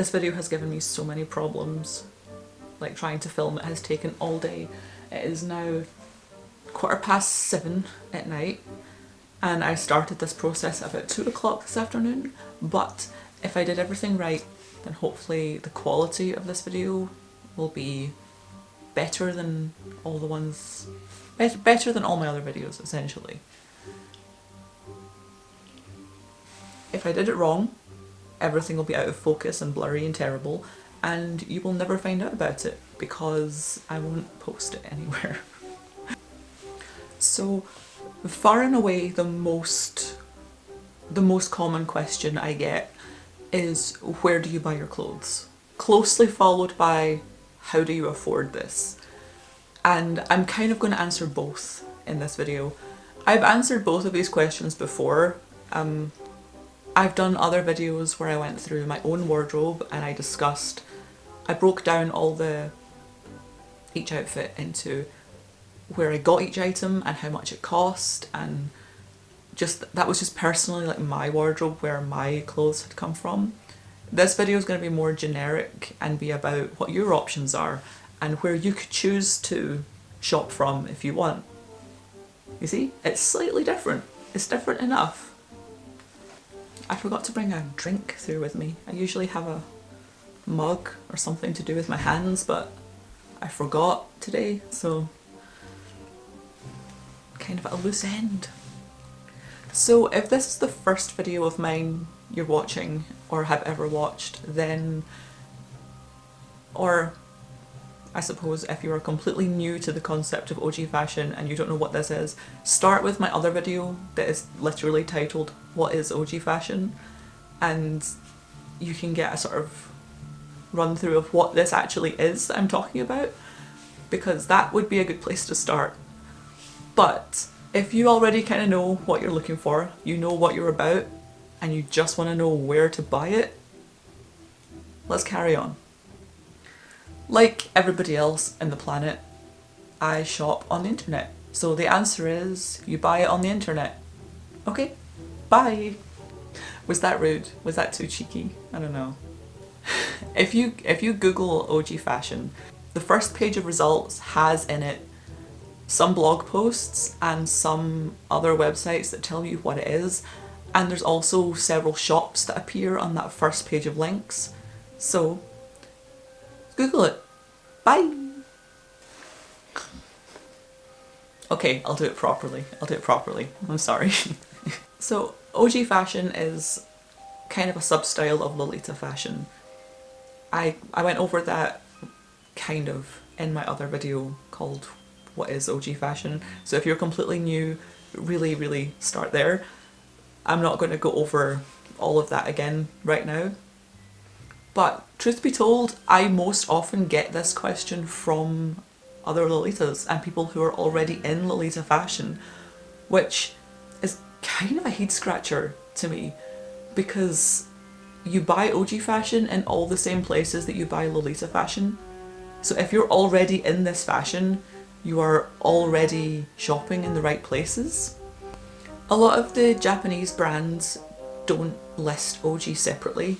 This video has given me so many problems. Like, trying to film it has taken all day. It is now 7:15 at night and I started this process about 2 o'clock this afternoon, but if I did everything right, then hopefully the quality of this video will be better than all the ones, better than all my other videos essentially. If I did it wrong, everything will be out of focus and blurry and terrible, and you will never find out about it because I won't post it anywhere. So far and away the most common question I get is, where do you buy your clothes? Closely followed by, how do you afford this? And I'm kind of going to answer both in this video. I've answered both of these questions before. I've done other videos where I went through my own wardrobe and I broke down each outfit into where I got each item and how much it cost, and that was just personally like my wardrobe, where my clothes had come from. This video is going to be more generic and be about what your options are and where you could choose to shop from if you want. You see, it's slightly different. It's different enough. I forgot to bring a drink through with me. I usually have a mug or something to do with my hands, but I forgot today, so kind of at a loose end. So if this is the first video of mine you're watching or have ever watched, then, or I suppose if you are completely new to the concept of Ouji fashion and you don't know what this is, start with my other video that is literally titled "What is Ouji fashion?" and you can get a sort of run through of what this actually is that I'm talking about, because that would be a good place to start. But if you already kind of know what you're looking for, you know what you're about, and you just want to know where to buy it, let's carry on. Like everybody else in the planet, I shop on the internet. So the answer is, you buy it on the internet. Okay, bye. Was that rude? Was that too cheeky? I don't know. If you Google Ouji fashion, the first page of results has in it some blog posts and some other websites that tell you what it is, and there's also several shops that appear on that first page of links. So Google it. Bye! Okay, I'll do it properly. I'm sorry. So Ouji fashion is kind of a sub-style of Lolita fashion. I went over that kind of in my other video called "What is Ouji fashion?" So if you're completely new, really start there. I'm not going to go over all of that again right now. But truth be told, I most often get this question from other Lolitas and people who are already in Lolita fashion, which is kind of a head scratcher to me, because you buy Ouji fashion in all the same places that you buy Lolita fashion. So if you're already in this fashion, you are already shopping in the right places. A lot of the Japanese brands don't list Ouji separately.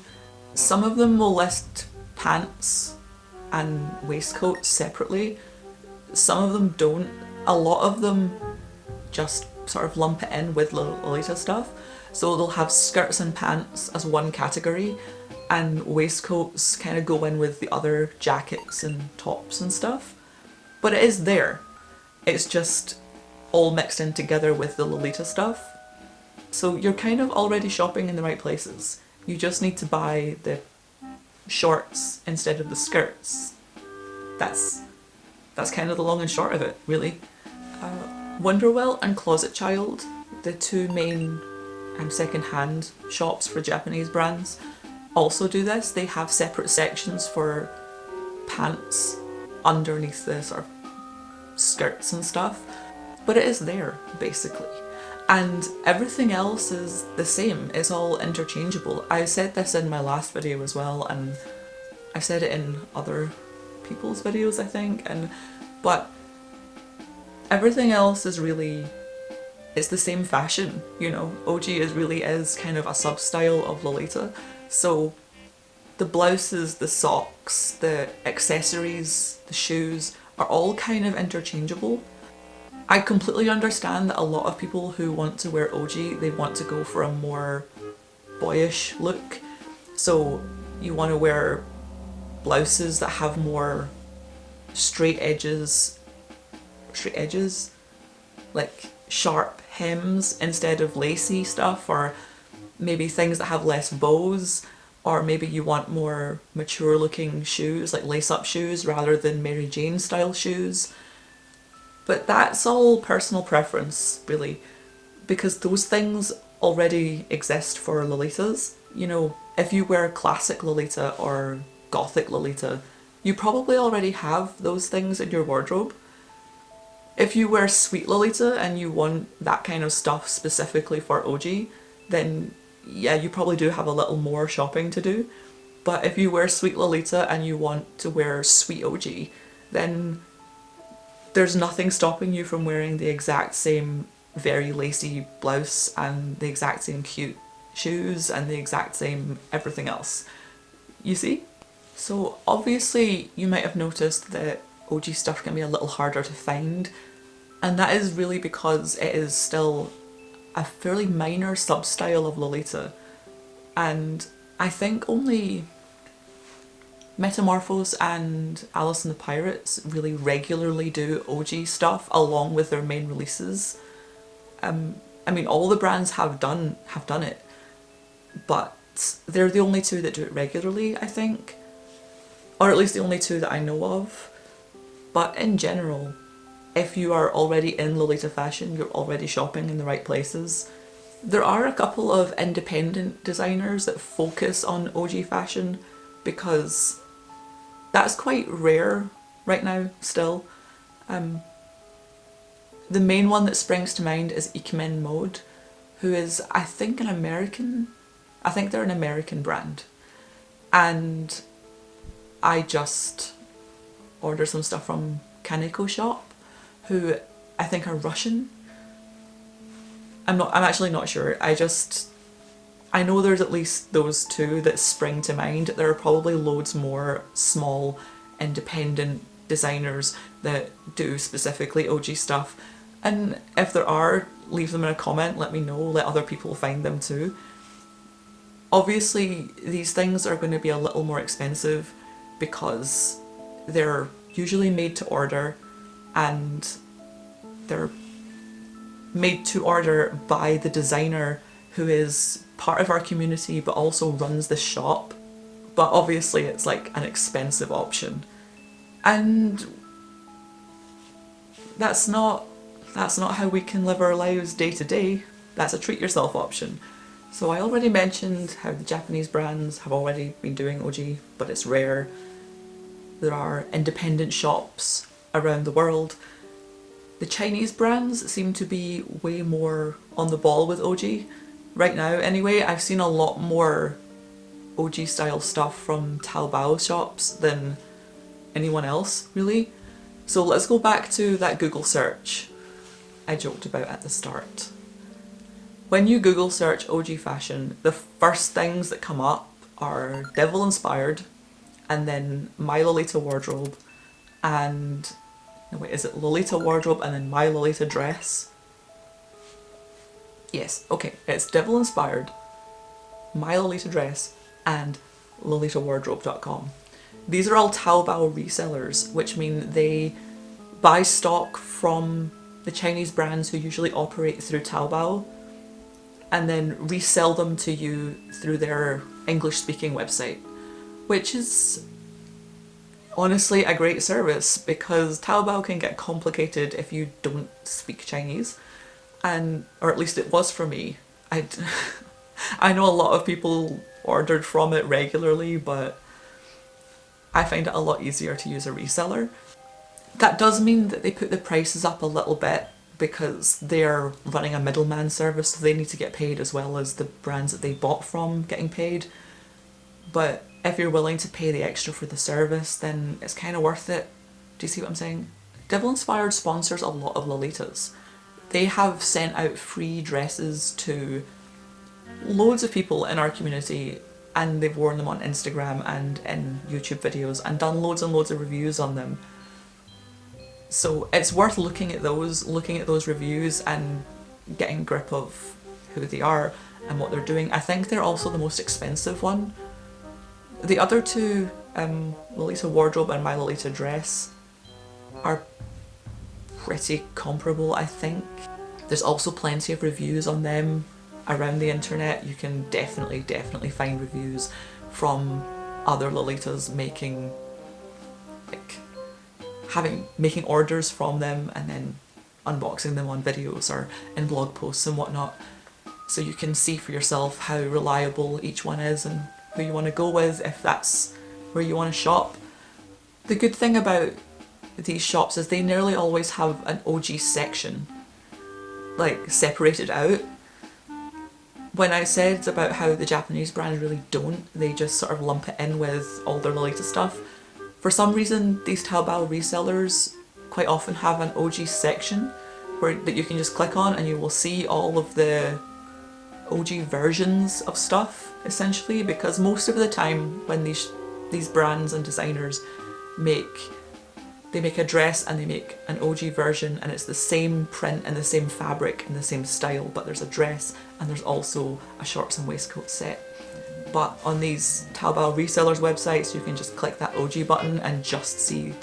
Some of them will list pants and waistcoats separately. Some of them don't. A lot of them just sort of lump it in with Lolita stuff. So they'll have skirts and pants as one category, and waistcoats kind of go in with the other jackets and tops and stuff. But it is there. It's just all mixed in together with the Lolita stuff. So you're kind of already shopping in the right places. You just need to buy the shorts instead of the skirts. That's kind of the long and short of it, really. Wonderwell and Closet Child, the two main second-hand shops for Japanese brands, also do this. They have separate sections for pants underneath the sort of skirts and stuff, but it is there basically, and everything else is the same. It's all interchangeable. I said this in my last video as well, and I said it in other people's videos I think, but everything else is really, it's the same fashion, you know. Ouji really is kind of a sub-style of Lolita, so the blouses, the socks, the accessories, the shoes are all kind of interchangeable. I completely understand that a lot of people who want to wear Ouji, they want to go for a more boyish look. So you want to wear blouses that have more straight edges, like sharp hems instead of lacy stuff, or maybe things that have less bows, or maybe you want more mature looking shoes, like lace-up shoes rather than Mary Jane style shoes. But that's all personal preference, really, because those things already exist for Lolitas. You know, if you wear classic Lolita or gothic Lolita, you probably already have those things in your wardrobe. If you wear sweet Lolita and you want that kind of stuff specifically for Ouji, then yeah, you probably do have a little more shopping to do. But if you wear sweet Lolita and you want to wear sweet Ouji, then there's nothing stopping you from wearing the exact same very lacy blouse and the exact same cute shoes and the exact same everything else. You see? So obviously you might have noticed that Ouji stuff can be a little harder to find, and that is really because it is still a fairly minor sub-style of Lolita, and I think only Metamorphose and Alice and the Pirates really regularly do Ouji stuff along with their main releases. I mean, all the brands have done it, but they're the only two that do it regularly, I think, or at least the only two that I know of. But in general, if you are already in Lolita fashion, you're already shopping in the right places. There are a couple of independent designers that focus on Ouji fashion because that's quite rare right now still. The main one that springs to mind is Ikemen Mode, who is, I think they're an American brand. And I just ordered some stuff from Kaneko Shop, who I think are Russian. I'm actually not sure. I know there's at least those two that spring to mind. There are probably loads more small independent designers that do specifically Ouji stuff. And if there are, leave them in a comment, let me know, let other people find them too. Obviously these things are going to be a little more expensive because they're usually made to order, and they're made to order by the designer who is part of our community but also runs the shop. But obviously it's like an expensive option, and that's not how we can live our lives day to day. That's a treat yourself option. So I already mentioned how the Japanese brands have already been doing Ouji, but it's rare. There are independent shops around the world. The Chinese brands seem to be way more on the ball with Ouji. Right now anyway, I've seen a lot more Ouji style stuff from Taobao shops than anyone else, really. So let's go back to that Google search I joked about at the start. When you Google search Ouji fashion, the first things that come up are Devil Inspired, and then My Lolita Wardrobe, and no wait, is it Lolita Wardrobe and then My Lolita Dress? Yes, okay, it's Devil Inspired, My Lolita Dress, and LolitaWardrobe.com. These are all Taobao resellers, which mean they buy stock from the Chinese brands who usually operate through Taobao and then resell them to you through their English-speaking website, which is honestly a great service because Taobao can get complicated if you don't speak Chinese, or at least it was for me. I know a lot of people ordered from it regularly, but I find it a lot easier to use a reseller. That does mean that they put the prices up a little bit because they're running a middleman service, so they need to get paid as well as the brands that they bought from getting paid. But if you're willing to pay the extra for the service, then it's kind of worth it. Do you see what I'm saying? Devil Inspired sponsors a lot of Lolitas. They have sent out free dresses to loads of people in our community and they've worn them on Instagram and in YouTube videos and done loads and loads of reviews on them. So it's worth looking at those reviews and getting a grip of who they are and what they're doing. I think they're also the most expensive one. The other two, Lolita Wardrobe and My Lolita Dress, are pretty comparable, I think. There's also plenty of reviews on them around the internet. You can definitely find reviews from other Lolitas making orders from them and then unboxing them on videos or in blog posts and whatnot, so you can see for yourself how reliable each one is and who you want to go with if that's where you want to shop. The good thing about these shops is they nearly always have an OG section, like, separated out. When I said about how the Japanese brands really don't, they just sort of lump it in with all their Lolita stuff, for some reason these Taobao resellers quite often have an OG section that you can just click on and you will see all of the OG versions of stuff, essentially, because most of the time when these brands and designers make a dress and they make an OG version and it's the same print and the same fabric and the same style, but there's a dress and there's also a shorts and waistcoat set. But on these Taobao resellers websites you can just click that OG button and just see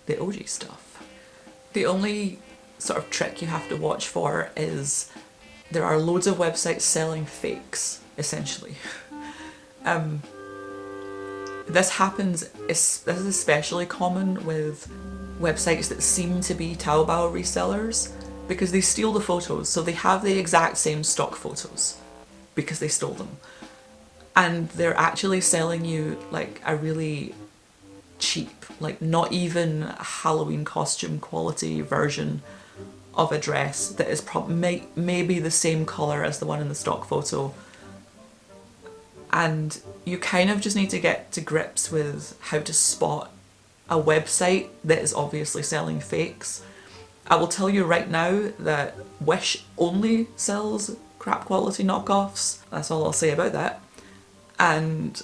the OG stuff. The only sort of trick you have to watch for is there are loads of websites selling fakes, essentially. This is especially common with websites that seem to be Taobao resellers, because they steal the photos, so they have the exact same stock photos because they stole them. And they're actually selling you like a really cheap, like not even a Halloween costume quality version of a dress that is maybe the same colour as the one in the stock photo. And you kind of just need to get to grips with how to spot a website that is obviously selling fakes. I will tell you right now that Wish only sells crap quality knockoffs. That's all I'll say about that. And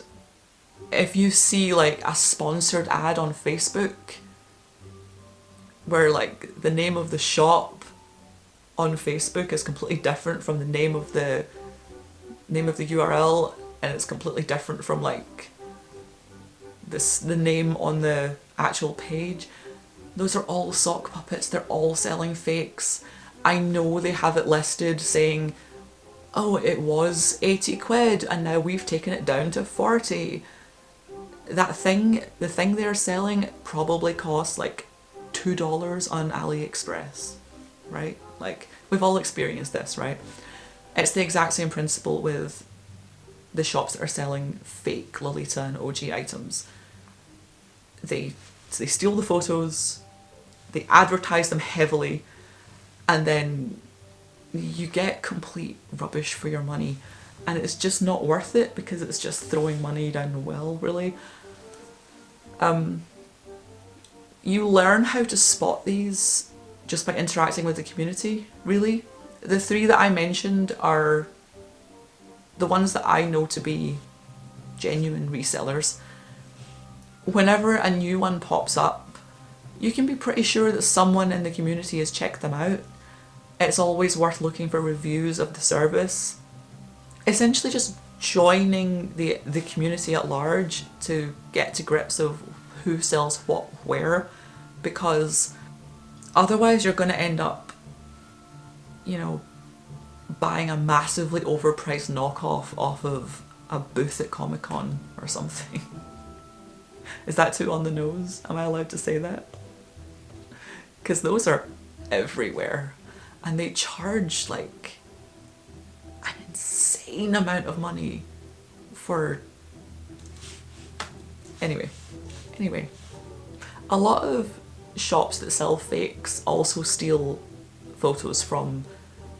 if you see like a sponsored ad on Facebook where like the name of the shop on Facebook is completely different from the name of the URL, and it's completely different from like the name on the actual page, those are all sock puppets. They're all selling fakes. I know they have it listed saying, oh, it was 80 quid and now we've taken it down to 40. The thing they're selling probably costs like $2 on AliExpress, right? Like, we've all experienced this, right? It's the exact same principle with the shops that are selling fake Lolita and OG items. They steal the photos, they advertise them heavily, and then you get complete rubbish for your money, and it's just not worth it because it's just throwing money down the well, really. You learn how to spot these just by interacting with the community, really. The three that I mentioned are the ones that I know to be genuine resellers. Whenever a new one pops up, you can be pretty sure that someone in the community has checked them out. It's always worth looking for reviews of the service. Essentially just joining the community at large to get to grips of who sells what where, because otherwise you're going to end up, you know, buying a massively overpriced knockoff off of a booth at Comic-Con or something. Is that too on the nose? Am I allowed to say that? Because those are everywhere and they charge like an insane amount of money for... Anyway. A lot of shops that sell fakes also steal photos from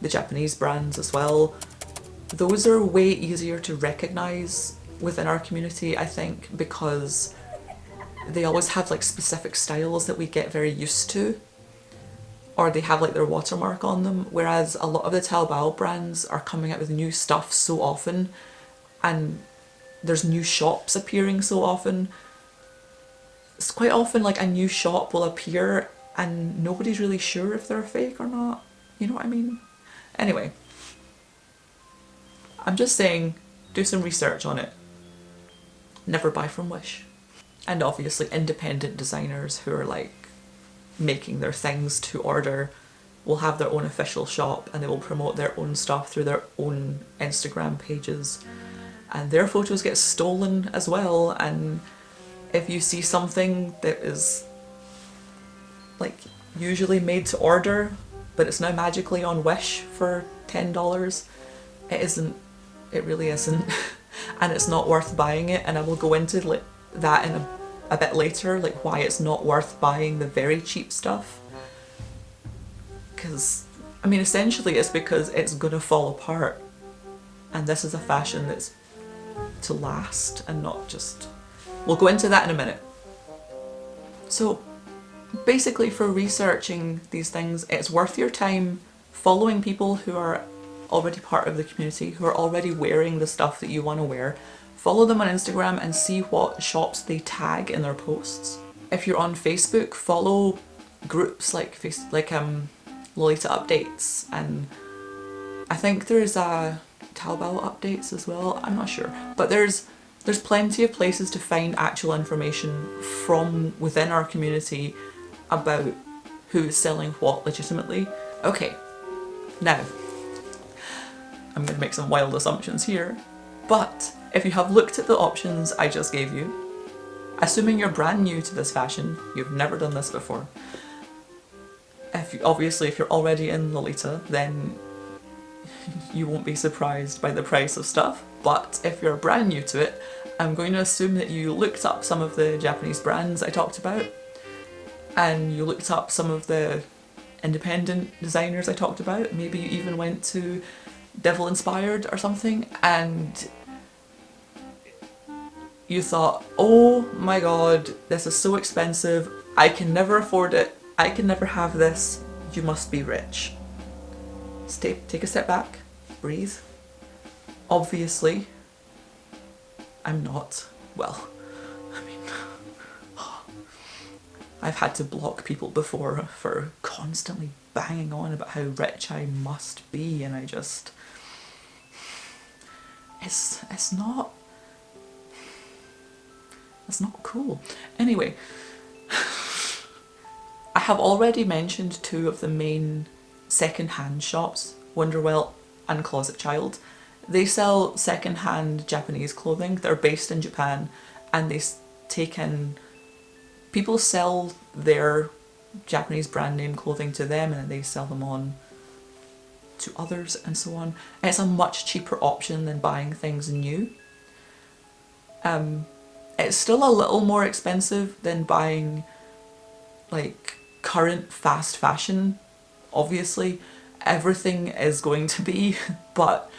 the Japanese brands as well. Those are way easier to recognise within our community, I think, because they always have like specific styles that we get very used to, or they have like their watermark on them, whereas a lot of the Taobao brands are coming out with new stuff so often, and there's new shops appearing so often. It's quite often like a new shop will appear and nobody's really sure if they're fake or not. You know what I mean? Anyway, I'm just saying, do some research on it. Never buy from Wish. And obviously independent designers who are like making their things to order will have their own official shop and they will promote their own stuff through their own Instagram pages. And their photos get stolen as well, and if you see something that is like usually made to order but it's now magically on Wish for $10, it isn't. It really isn't. And it's not worth buying it, and I will go into like that in a bit later, like why it's not worth buying the very cheap stuff. Because, I mean, essentially it's because it's gonna fall apart, and this is a fashion that's to last and not just... We'll go into that in a minute. So basically, for researching these things, it's worth your time following people who are already part of the community, who are already wearing the stuff that you want to wear. Follow them on Instagram and see what shops they tag in their posts. If you're on Facebook, follow groups like Lolita Updates, and I think there's Taobao Updates as well, I'm not sure. But there's plenty of places to find actual information from within our community about who's selling what legitimately. Okay, now, I'm going to make some wild assumptions here, but if you have looked at the options I just gave you, assuming you're brand new to this fashion, you've never done this before, obviously if you're already in Lolita, then you won't be surprised by the price of stuff, but if you're brand new to it, I'm going to assume that you looked up some of the Japanese brands I talked about, and you looked up some of the independent designers I talked about. Maybe you even went to Devil Inspired or something, and you thought, oh my god, this is so expensive, I can never afford it, I can never have this, you must be rich. Take a step back, breathe. Obviously, I'm not. Well, I mean, I've had to block people before for constantly banging on about how rich I must be, and I just... It's not cool. Anyway, I have already mentioned two of the main second-hand shops, Wonderwell and Closet Child. They sell second-hand Japanese clothing. They're based in Japan, and they take in... People sell their Japanese brand name clothing to them, and they sell them on to others and so on. And it's a much cheaper option than buying things new. It's still a little more expensive than buying like current fast fashion. Obviously, everything is going to be, but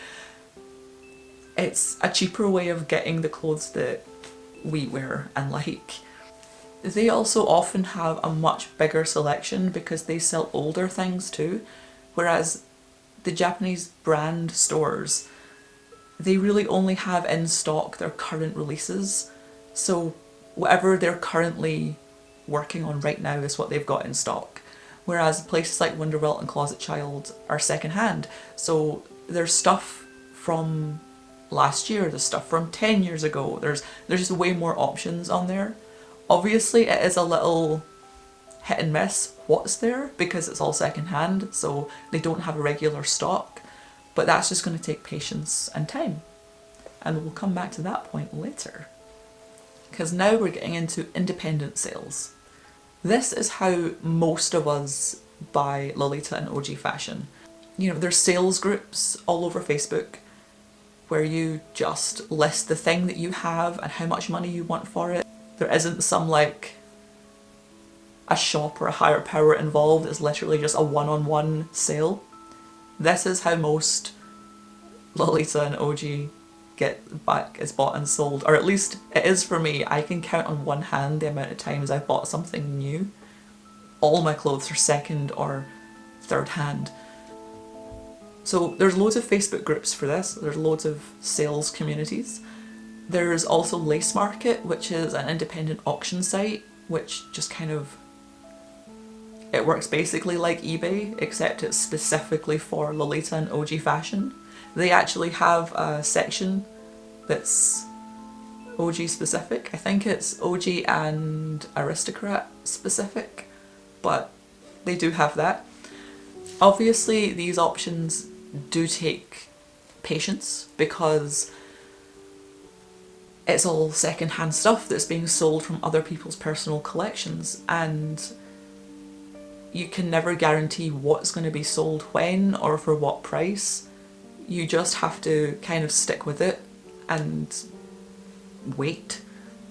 it's a cheaper way of getting the clothes that we wear and like. They also often have a much bigger selection because they sell older things too, whereas the Japanese brand stores, they really only have in stock their current releases. So whatever they're currently working on right now is what they've got in stock. Whereas places like Wonderwell and Closet Child are secondhand. So there's stuff from last year, there's stuff from 10 years ago, there's just way more options on there. Obviously it is a little hit and miss what's there because it's all secondhand, so they don't have a regular stock, but that's just going to take patience and time. And we'll come back to that point later. Because now we're getting into independent sales. This is how most of us buy Lolita and Ouji fashion. You know, there's sales groups all over Facebook where you just list the thing that you have and how much money you want for it. There isn't some like a shop or a higher power involved, it's literally just a one-on-one sale. This is how most Lolita and Ouji is bought and sold, or at least it is for me. I can count on one hand the amount of times I've bought something new. All my clothes are second or third hand. So there's loads of Facebook groups for this, there's loads of sales communities. There's also Lace Market, which is an independent auction site, which just kind of, it works basically like eBay, except it's specifically for Lolita and Ouji fashion. They actually have a section that's Ouji specific. I think it's Ouji and Aristocrat specific, but they do have that. Obviously, these options do take patience because it's all secondhand stuff that's being sold from other people's personal collections, and you can never guarantee what's going to be sold when or for what price. You just have to kind of stick with it and wait,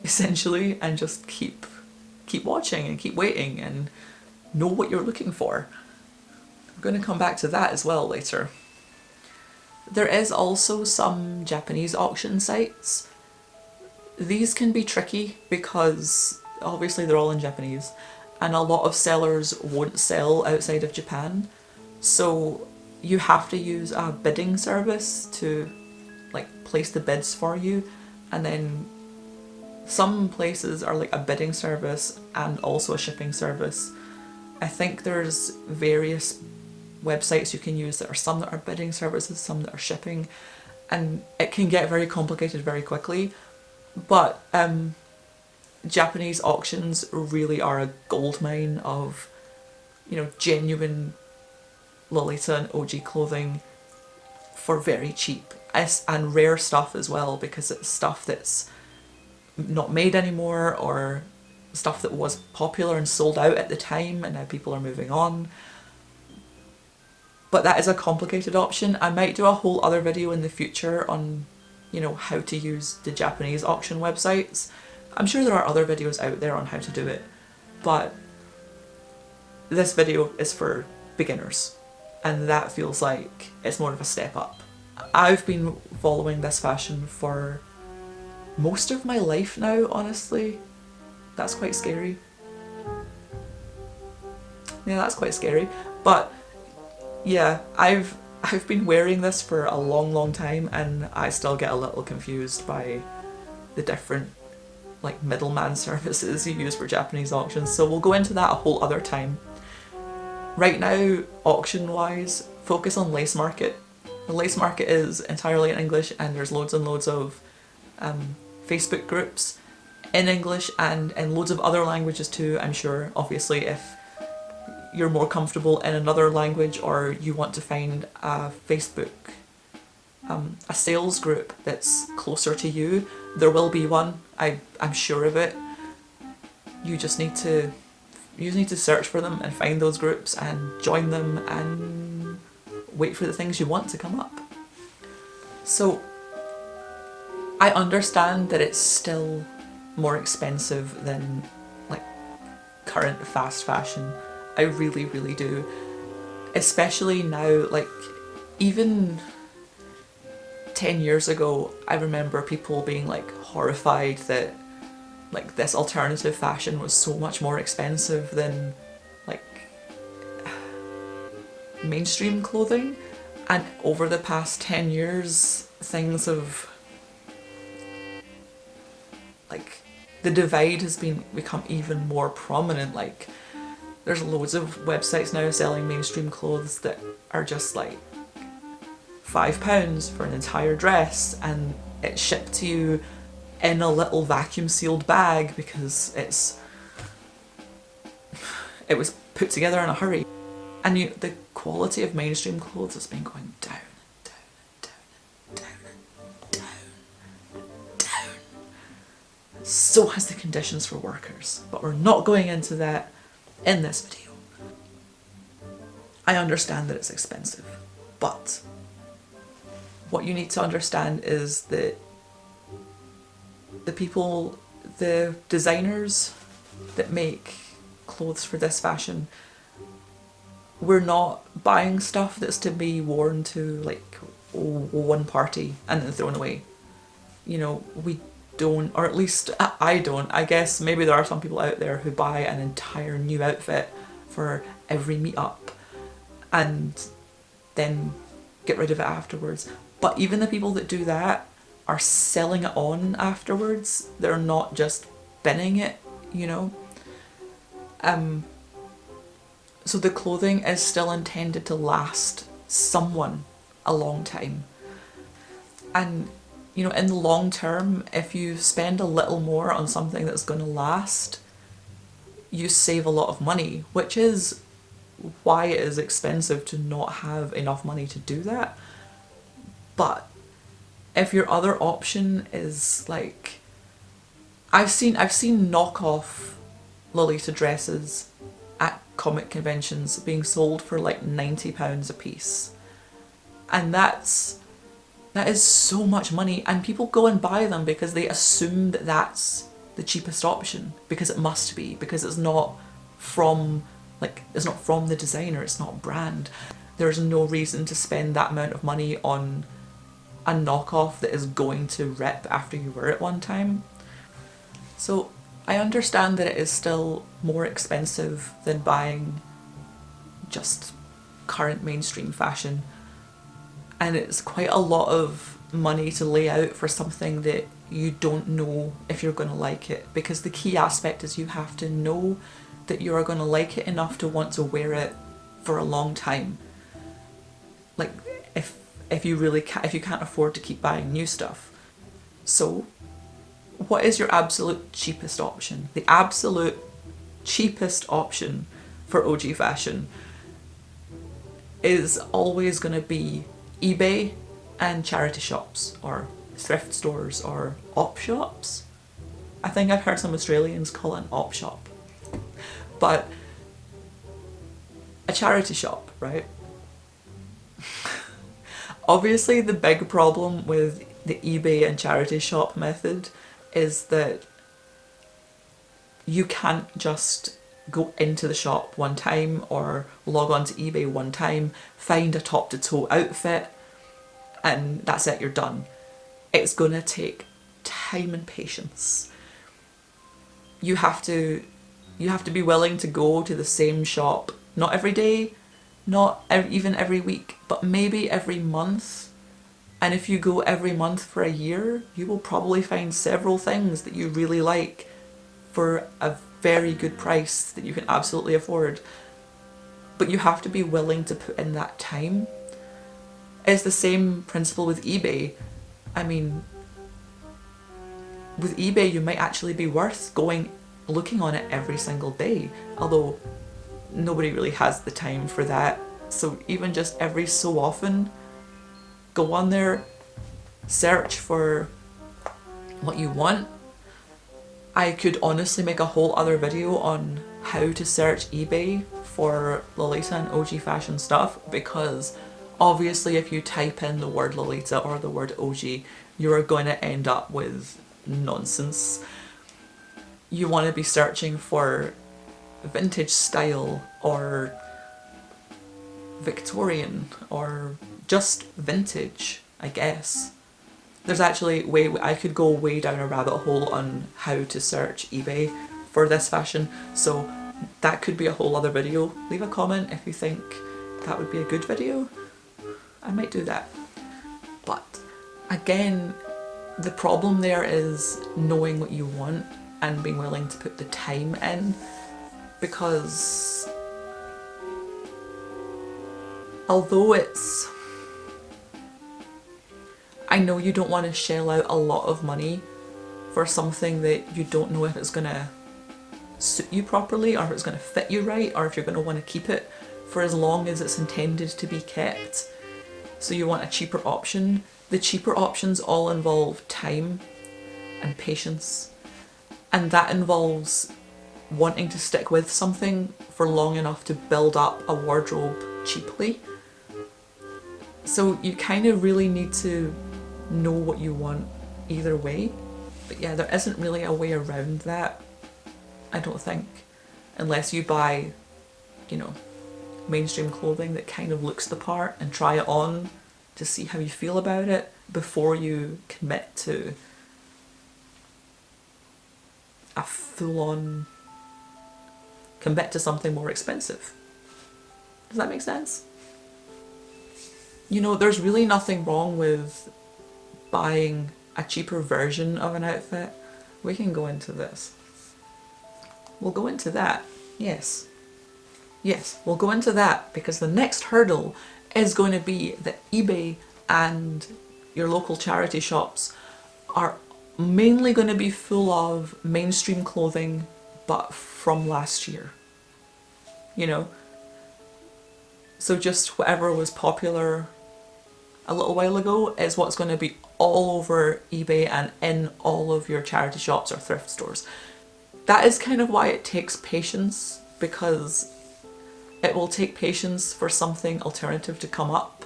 essentially, and just keep watching and keep waiting and know what you're looking for. I'm going to come back to that as well later. There is also some Japanese auction sites. These can be tricky because obviously they're all in Japanese, and a lot of sellers won't sell outside of Japan, so you have to use a bidding service to like place the bids for you, and then some places are like a bidding service and also a shipping service. I think there's various websites you can use. There are some that are bidding services, some that are shipping, and it can get very complicated very quickly. But Japanese auctions really are a goldmine of, you know, genuine Lolita and Ouji clothing for very cheap, and rare stuff as well, because it's stuff that's not made anymore or stuff that was popular and sold out at the time and now people are moving on. But that is a complicated option. I might do a whole other video in the future on, you know, how to use the Japanese auction websites. I'm sure there are other videos out there on how to do it, but this video is for beginners, and that feels like it's more of a step up. I've been following this fashion for most of my life now, honestly. That's quite scary. Yeah, that's quite scary. But yeah, I've been wearing this for a long time, and I still get a little confused by the different like middleman services you use for Japanese auctions, so we'll go into that a whole other time. Right now, auction wise, focus on Lace Market. The Lace Market is entirely in English, and there's loads and loads of Facebook groups in English and in loads of other languages too, I'm sure. Obviously, if you're more comfortable in another language or you want to find a Facebook, a sales group that's closer to you, there will be one. I'm sure of it. You just need to search for them and find those groups and join them and wait for the things you want to come up. So I understand that it's still more expensive than like current fast fashion. I really, really do. Especially now, like even 10 years ago, I remember people being like horrified that like this alternative fashion was so much more expensive than like mainstream clothing. And over the past 10 years, things have like, the divide has become even more prominent. Like there's loads of websites now selling mainstream clothes that are just like £5 for an entire dress, and it's shipped to you in a little vacuum sealed bag because it was put together in a hurry. And the quality of mainstream clothes has been going down and down and down and down and down. So has the conditions for workers, but we're not going into that in this video. I understand that it's expensive, but what you need to understand is that the designers that make clothes for this fashion, we're not buying stuff that's to be worn to like one party and then thrown away. You know, we don't, or at least I don't. I guess maybe there are some people out there who buy an entire new outfit for every meetup and then get rid of it afterwards. But even the people that do that are selling it on afterwards. They're not just binning it, you know. So the clothing is still intended to last someone a long time. And, you know, in the long term, if you spend a little more on something that's going to last, you save a lot of money, which is why it is expensive to not have enough money to do that. But if your other option is like, I've seen knockoff Lolita dresses at comic conventions being sold for like £90 a piece, and that is so much money, and people go and buy them because they assume that that's the cheapest option, because it must be, because it's not from the designer, it's not brand. There's no reason to spend that amount of money on a knockoff that is going to rip after you wear it one time. So I understand that it is still more expensive than buying just current mainstream fashion, and it's quite a lot of money to lay out for something that you don't know if you're going to like it, because the key aspect is you have to know that you are going to like it enough to want to wear it for a long time. Like if you can't afford to keep buying new stuff. So what is your absolute cheapest option? The absolute cheapest option for OG fashion is always going to be eBay and charity shops or thrift stores or op shops. I think I've heard some Australians call it an op shop. But a charity shop, right? Obviously the big problem with the eBay and charity shop method is that you can't just go into the shop one time or log on to eBay one time, find a top to toe outfit, and that's it, you're done. It's gonna take time and patience. You have to be willing to go to the same shop, not every day, not even every week, but maybe every month. And if you go every month for a year, you will probably find several things that you really like for a very good price that you can absolutely afford. But you have to be willing to put in that time. It's the same principle with eBay. I mean, with eBay you might actually be worth looking on it every single day, although nobody really has the time for that. So even just every so often, go on there, search for what you want. I could honestly make a whole other video on how to search eBay for Lolita and OG fashion stuff, because obviously if you type in the word Lolita or the word OG, you're going to end up with nonsense. You want to be searching for vintage style or Victorian or just vintage, I guess. There's actually I could go way down a rabbit hole on how to search eBay for this fashion, so that could be a whole other video. Leave a comment if you think that would be a good video. I might do that. But again, the problem there is knowing what you want and being willing to put the time in, because although I know you don't want to shell out a lot of money for something that you don't know if it's going to suit you properly, or if it's going to fit you right, or if you're going to want to keep it for as long as it's intended to be kept. So you want a cheaper option. The cheaper options all involve time and patience, and that involves wanting to stick with something for long enough to build up a wardrobe cheaply. So you kind of really need to know what you want either way. But yeah, there isn't really a way around that, I don't think, unless you buy, you know, mainstream clothing that kind of looks the part and try it on to see how you feel about it before you commit to a full-on commit to something more expensive. Does that make sense? You know, there's really nothing wrong with buying a cheaper version of an outfit, we can go into this. We'll go into that. Yes. Yes, we'll go into that because the next hurdle is going to be that eBay and your local charity shops are mainly going to be full of mainstream clothing, but from last year. You know? So just whatever was popular a little while ago is what's going to be all over eBay and in all of your charity shops or thrift stores. That is kind of why it takes patience, because it will take patience for something alternative to come up.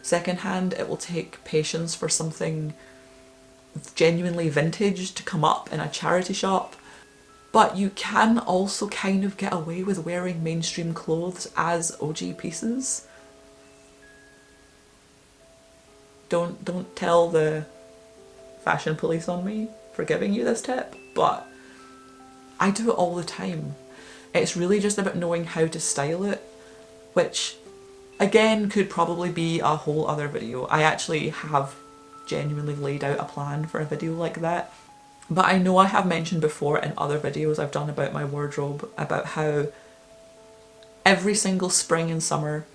Secondhand, it will take patience for something genuinely vintage to come up in a charity shop. But you can also kind of get away with wearing mainstream clothes as OG pieces. Don't tell the fashion police on me for giving you this tip, but I do it all the time. It's really just about knowing how to style it, which again could probably be a whole other video. I actually have genuinely laid out a plan for a video like that. But I know I have mentioned before in other videos I've done about my wardrobe about how every single spring and summer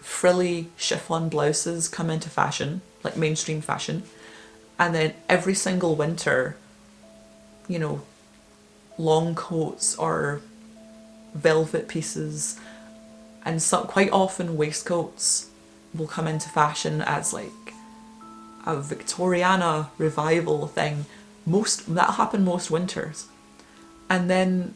frilly chiffon blouses come into fashion, like mainstream fashion, and then every single winter, you know, long coats or velvet pieces, and some, quite often waistcoats will come into fashion as like a Victoriana revival thing. That happened most winters. And then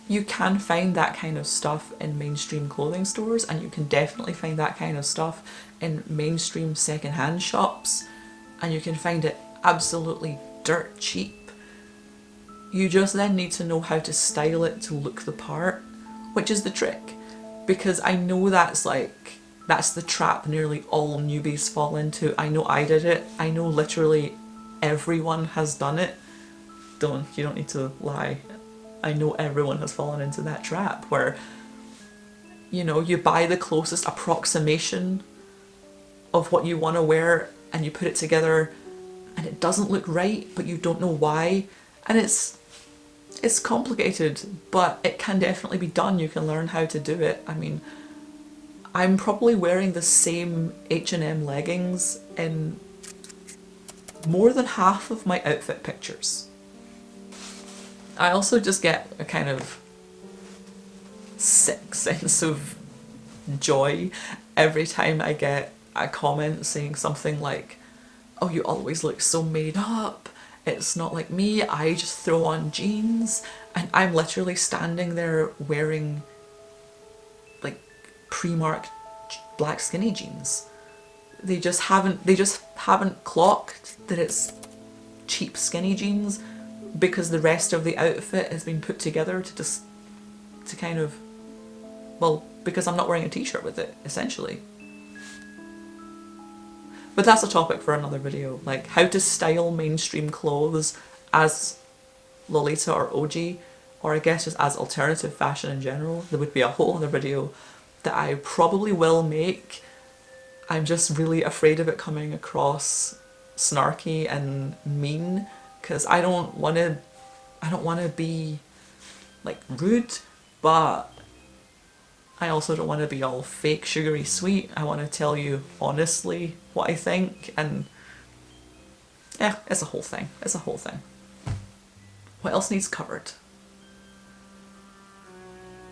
you can find that kind of stuff in mainstream clothing stores, and you can definitely find that kind of stuff in mainstream secondhand shops, and you can find it absolutely dirt cheap. You just then need to know how to style it to look the part, which is the trick, because I know that's the trap nearly all newbies fall into. I know I did it. I know literally everyone has done it. You don't need to lie. I know everyone has fallen into that trap where, you know, you buy the closest approximation of what you want to wear and you put it together and it doesn't look right, but you don't know why. And it's complicated, but it can definitely be done. You can learn how to do it. I mean, I'm probably wearing the same H&M leggings in more than half of my outfit pictures. I also just get a kind of sick sense of joy every time I get a comment saying something like, "Oh, you always look so made up. It's not like me, I just throw on jeans," and I'm literally standing there wearing like pre-marked black skinny jeans. They just haven't clocked that it's cheap skinny jeans, because the rest of the outfit has been put together to kind of, well, because I'm not wearing a t-shirt with it, essentially. But that's a topic for another video, like how to style mainstream clothes as Lolita or OG, or I guess just as alternative fashion in general. There would be a whole other video that I probably will make. I'm just really afraid of it coming across snarky and mean, because I don't want to be like rude, but I also don't want to be all fake sugary sweet. I want to tell you honestly what I think, and yeah, it's a whole thing. It's a whole thing. What else needs covered?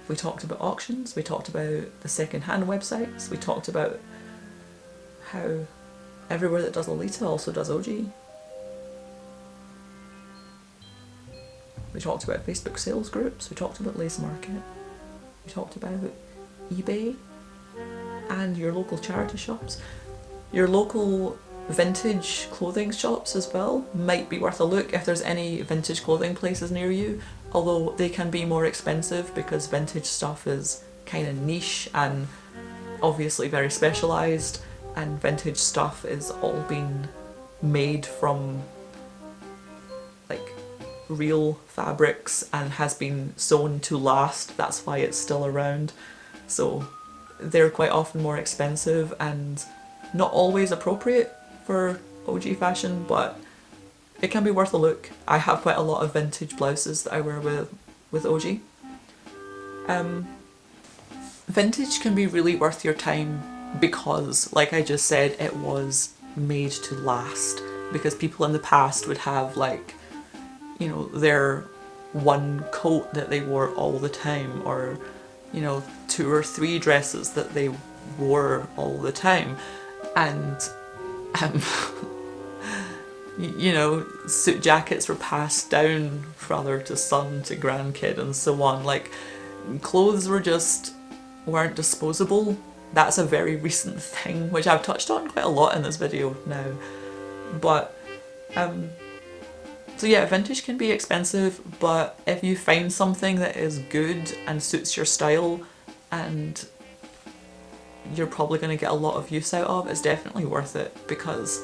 We talked about auctions, we talked about the second-hand websites, we talked about how everywhere that does Lolita also does OG. We talked about Facebook sales groups, we talked about Lace Market, we talked about eBay and your local charity shops. Your local vintage clothing shops as well might be worth a look if there's any vintage clothing places near you, although they can be more expensive because vintage stuff is kind of niche and obviously very specialised, and vintage stuff is all being made from like real fabrics and has been sewn to last. That's why it's still around. So they're quite often more expensive and not always appropriate for OG fashion, but it can be worth a look. I have quite a lot of vintage blouses that I wear with OG. Vintage can be really worth your time because, like I just said, it was made to last. Because people in the past would have, like, you know, their one coat that they wore all the time, or, you know, 2 or 3 dresses that they wore all the time. And you know, suit jackets were passed down father to son to grandkid and so on. Like, clothes weren't disposable. That's a very recent thing, which I've touched on quite a lot in this video now. But so yeah, vintage can be expensive, but if you find something that is good and suits your style and you're probably going to get a lot of use out of, it's definitely worth it. Because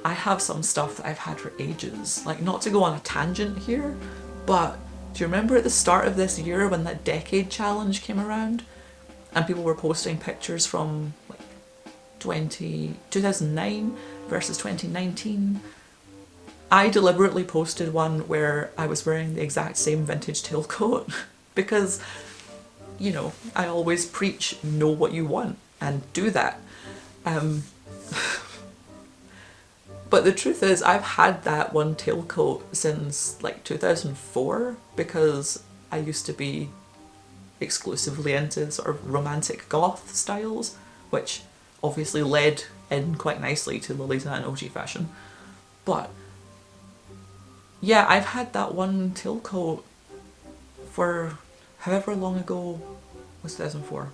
I have some stuff that I've had for ages. Like, not to go on a tangent here, but do you remember at the start of this year when that decade challenge came around and people were posting pictures from like 2009 versus 2019? I deliberately posted one where I was wearing the exact same vintage tailcoat because, you know, I always preach know what you want and do that. But the truth is, I've had that one tailcoat since like 2004 because I used to be exclusively into sort of romantic goth styles, which obviously led in quite nicely to Lolita and OG fashion. But yeah, I've had that one tailcoat for however long ago was 2004.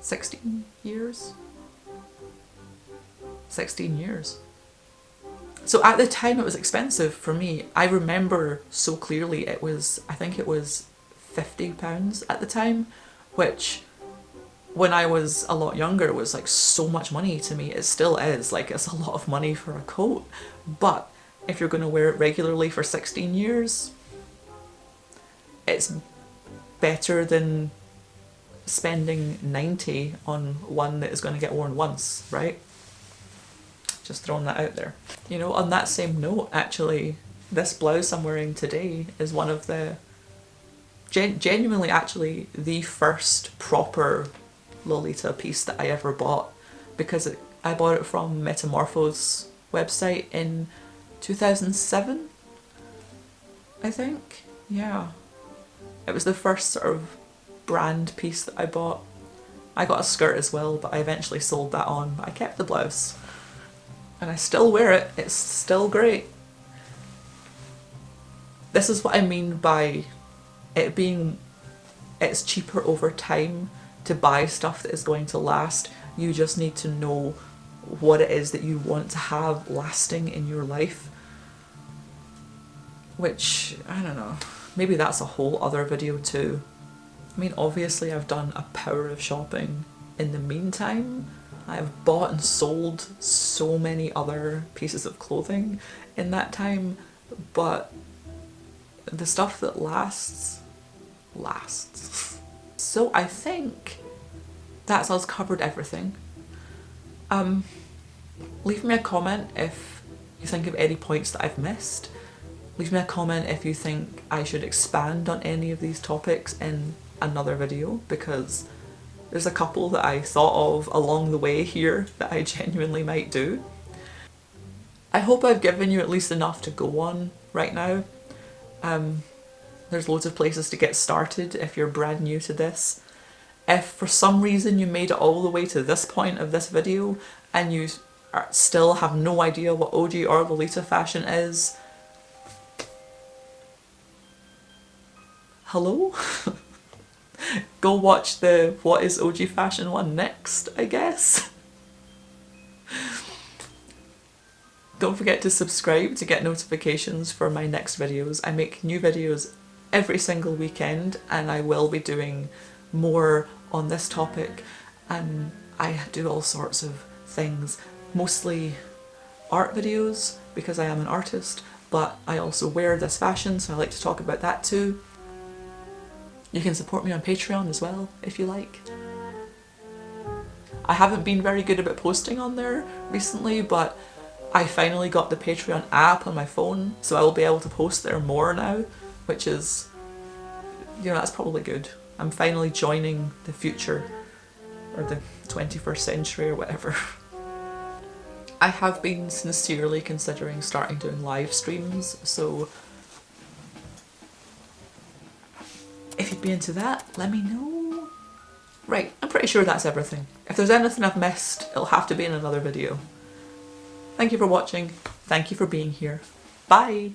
16 years? 16 years. So at the time it was expensive for me. I remember so clearly it was, I think it was £50 at the time, which when I was a lot younger was like so much money to me. It still is, like, it's a lot of money for a coat. But if you're going to wear it regularly for 16 years, it's better than spending 90 on one that is going to get worn once, right? Just throwing that out there. You know, on that same note, actually, this blouse I'm wearing today is one of the, genuinely actually, the first proper Lolita piece that I ever bought, because I bought it from Metamorpho's website in 2007, I think. Yeah. It was the first sort of brand piece that I bought. I got a skirt as well, but I eventually sold that on. I kept the blouse. And I still wear it. It's still great. This is what I mean by it being, it's cheaper over time to buy stuff that is going to last. You just need to know what it is that you want to have lasting in your life. Which, I don't know, maybe that's a whole other video too. I mean, obviously I've done a power of shopping in the meantime. I've bought and sold so many other pieces of clothing in that time, but the stuff that lasts, lasts. So I think that's us covered everything. Leave me a comment if you think of any points that I've missed. Leave me a comment if you think I should expand on any of these topics in another video, because there's a couple that I thought of along the way here that I genuinely might do. I hope I've given you at least enough to go on right now. There's loads of places to get started if you're brand new to this. If for some reason you made it all the way to this point of this video and you still have no idea what OG or Lolita fashion is, hello? Go watch the What is OG Fashion one next, I guess. Don't forget to subscribe to get notifications for my next videos. I make new videos every single weekend and I will be doing more on this topic, and I do all sorts of things, mostly art videos because I am an artist, but I also wear this fashion, so I like to talk about that too. You can support me on Patreon as well, if you like. I haven't been very good about posting on there recently, but I finally got the Patreon app on my phone, so I will be able to post there more now, which is, you know, that's probably good. I'm finally joining the future, or the 21st century or whatever. I have been sincerely considering starting doing live streams, so if you'd be into that, let me know. Right, I'm pretty sure that's everything. If there's anything I've missed, it'll have to be in another video. Thank you for watching. Thank you for being here. Bye!